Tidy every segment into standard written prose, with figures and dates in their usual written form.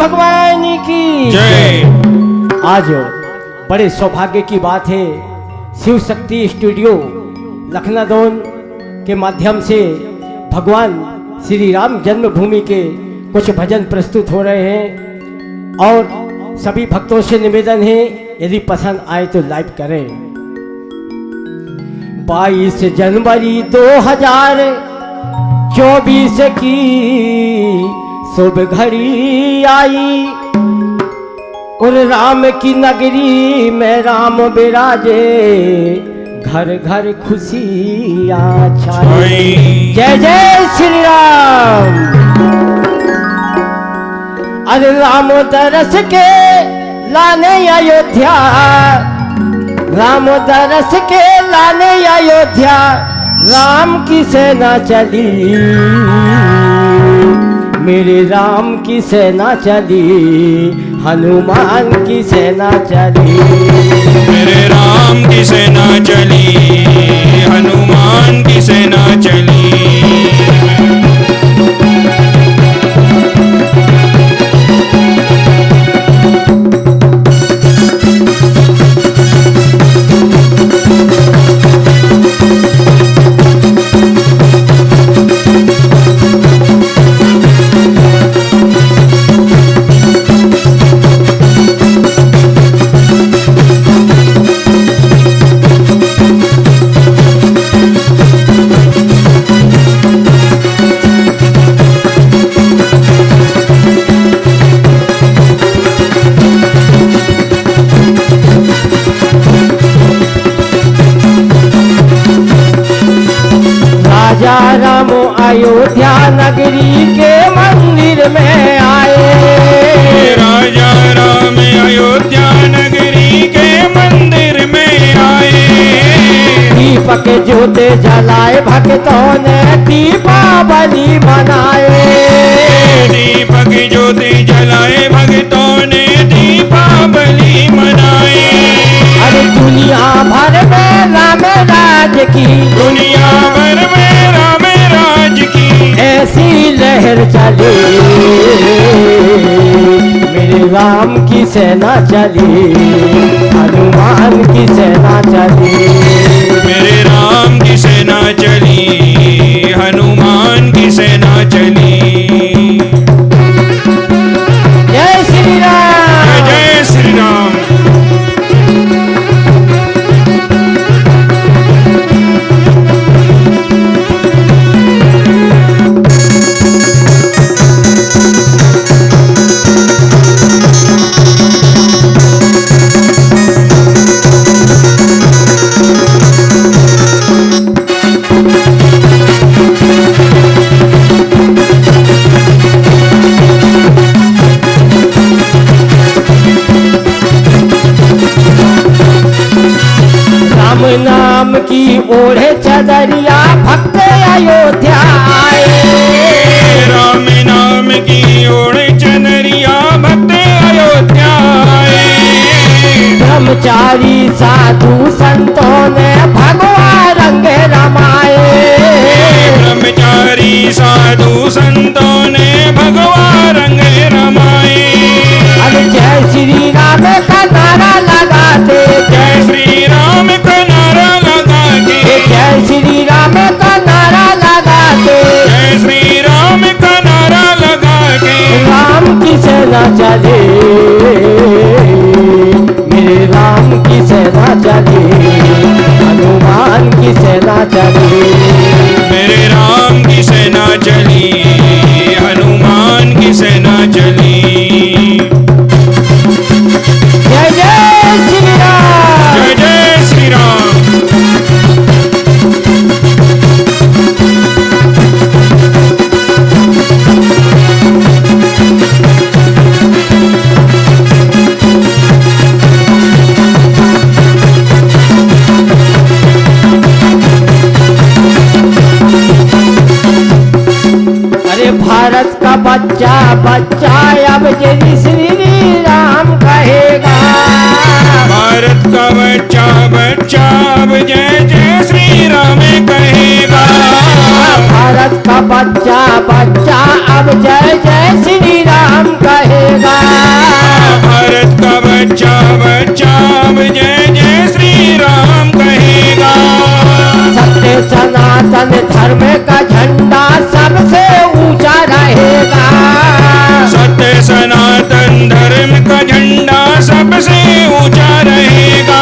भगवान की जय। आज बड़े सौभाग्य की बात है, शिव शक्ति स्टूडियो लखनऊ के माध्यम से भगवान श्री राम जन्मभूमि के कुछ भजन प्रस्तुत हो रहे हैं और सभी भक्तों से निवेदन है यदि पसंद आए तो लाइक करें। 22 जनवरी 2024 की शुभ घड़ी आई और राम की नगरी में राम विराजे, घर घर खुशियाँ छाई। जय जय श्री राम। अरे राम दरस के लाने अयोध्या, राम दरस के लाने अयोध्या, राम की सेना चली, मेरे राम की सेना चली, हनुमान की सेना चली, मेरे राम की सेना चली, हनुमान की सेना चली। राजा राम अयोध्या नगरी के मंदिर में आए, राजा राम अयोध्या नगरी के मंदिर में आए। दीपक ज्योति जलाए भक्तों ने दीपावली मनाए, दीपक ज्योति जलाए भक्तों ने दीपावली मनाए। अरे दुनिया भर में राम राज की, दुनिया भर में राम राज की ऐसी लहर चली, मेरे राम की सेना चली, हनुमान की सेना चली, मेरे राम की सेना चली, हनुमान की सेना चली। जय श्री राम। जय श्री राम। नाम की ओढ़े चदरिया भक्त अयोध्या आए, राम नाम की ओढ़े चदरिया भक्त अयोध्या आए। ब्रह्मचारी साधु संतों ने भगवा रंग रमाए, ब्रह्मचारी साधु संतों ने भगवा रंग रमाए। अरे जय श्री राम का नारा लगाते, जय श्री राम का नारा लगाते, जय श्री राम का नारा लगाते, जय श्री राम का नारा लगा के राम की सेना चले, मेरे राम की सेना चले, हनुमान की सेना चले, मेरे राम की सेना चली, हनुमान की सेना चली। जय जय श्री राम। जय जय श्री राम। अरे भारत का बच्चा बच्चा अब जय श्री राम कहेगा, भारत का बच्चा बच्चा अब जय जय श्री राम कहेगा। भारत का बच्चा बच्चा अब जय जय श्री राम कहेगा, सनातन धर्म का झंडा सबसे ऊंचा रहेगा।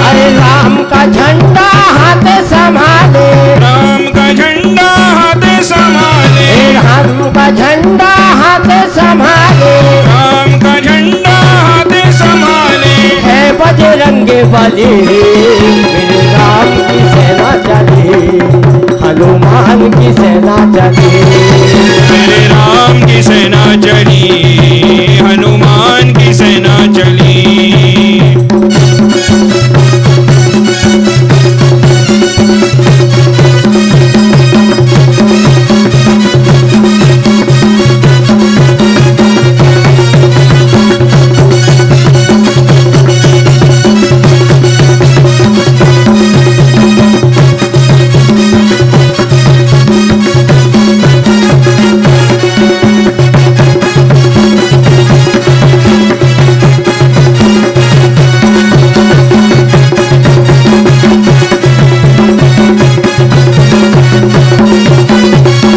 अरे राम का झंडा हाथ संभाले, राम का झंडा हाथ संभाले, राम का झंडा हाथ संभाले, राम का झंडा हाथ संभाले। है बजरंगे बली मेरे राम की सेना चली, हनुमान की सेना चली, मेरे राम की सेना चली, हनुमान की सेना चली।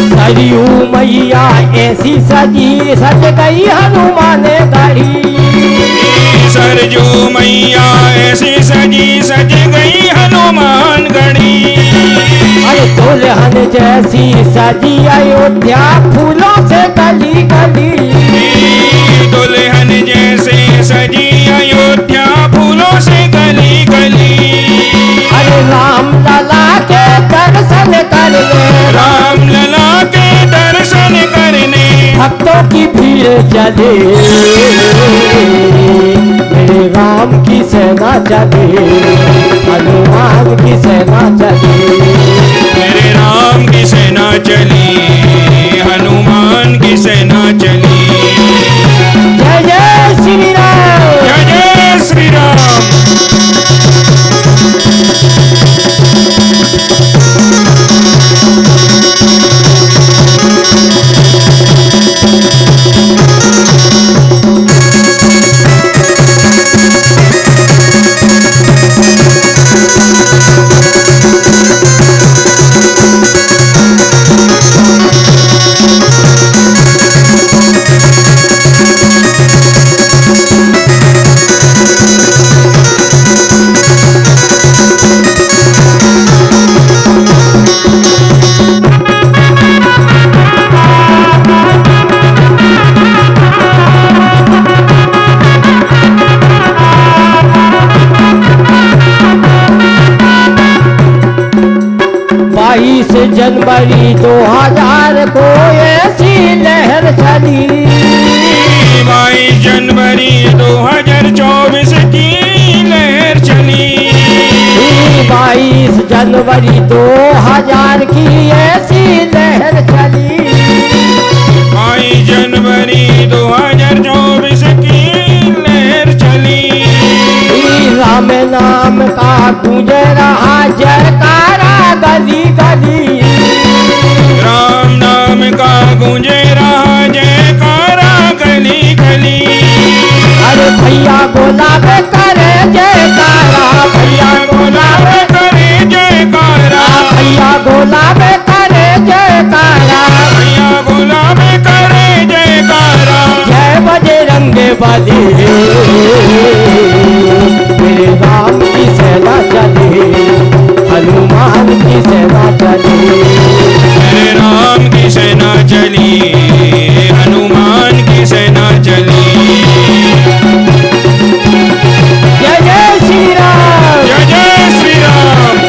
सरयू मैया ऐसी सजी सज गई हनुमान गढ़ी, सरजू मैया ऐसी सजी सज गई हनुमान गढ़ी। अरे दुल्हन जैसी सजी अयोध्या फूलों से गली गली, दुल्हन जैसे सजी अयोध्या फूलों से गली गली। अरे राम लला के दर्शन करने, राम लला के दर्शन करने भक्तों की भीड़ चले, मेरे राम की सेना चले, हनुमान की सेना चले, मेरे राम की सेना चली, हनुमान की सेना चली। जय जय श्री राम, जय जय श्री राम। जनवरी 2000 को ऐसी लहर चली, 22 जनवरी 2024 की लहर चली। 22 जनवरी 2000 की ऐसी लहर चली, 22 जनवरी 2024 की लहर चली। राम नाम का गूंज रहा जयकारा गली गली, राम नाम का गूंजे रहा जयकारा गली गली। अरे भैया गुलाबे करे जयकारा, भैया गुलाबे करे जयकारा, भैया गुलाबे करे जयकारा, भैया गुलाब करे जयकारा। जय बजरंगे बली मेरे राम की सेना चली, हनुमान की सेना चली, मेरे राम की सेना चली, हनुमान की सेना चली। जय जय श्री राम, जय जय श्री राम।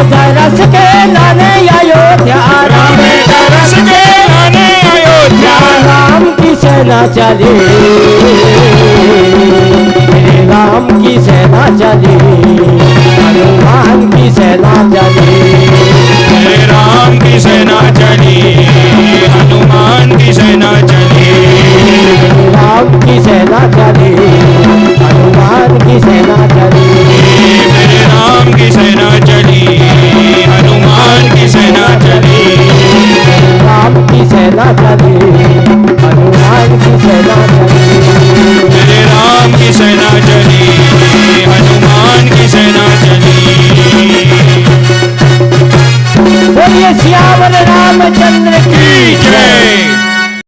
दरस के लाने अयोध्या, राम दरस के लाने अयोध्या। राम की सेना चली, मेरे राम की सेना चली, हनुमान की सेना चली, मेरे राम की सेना चली, हनुमान की चले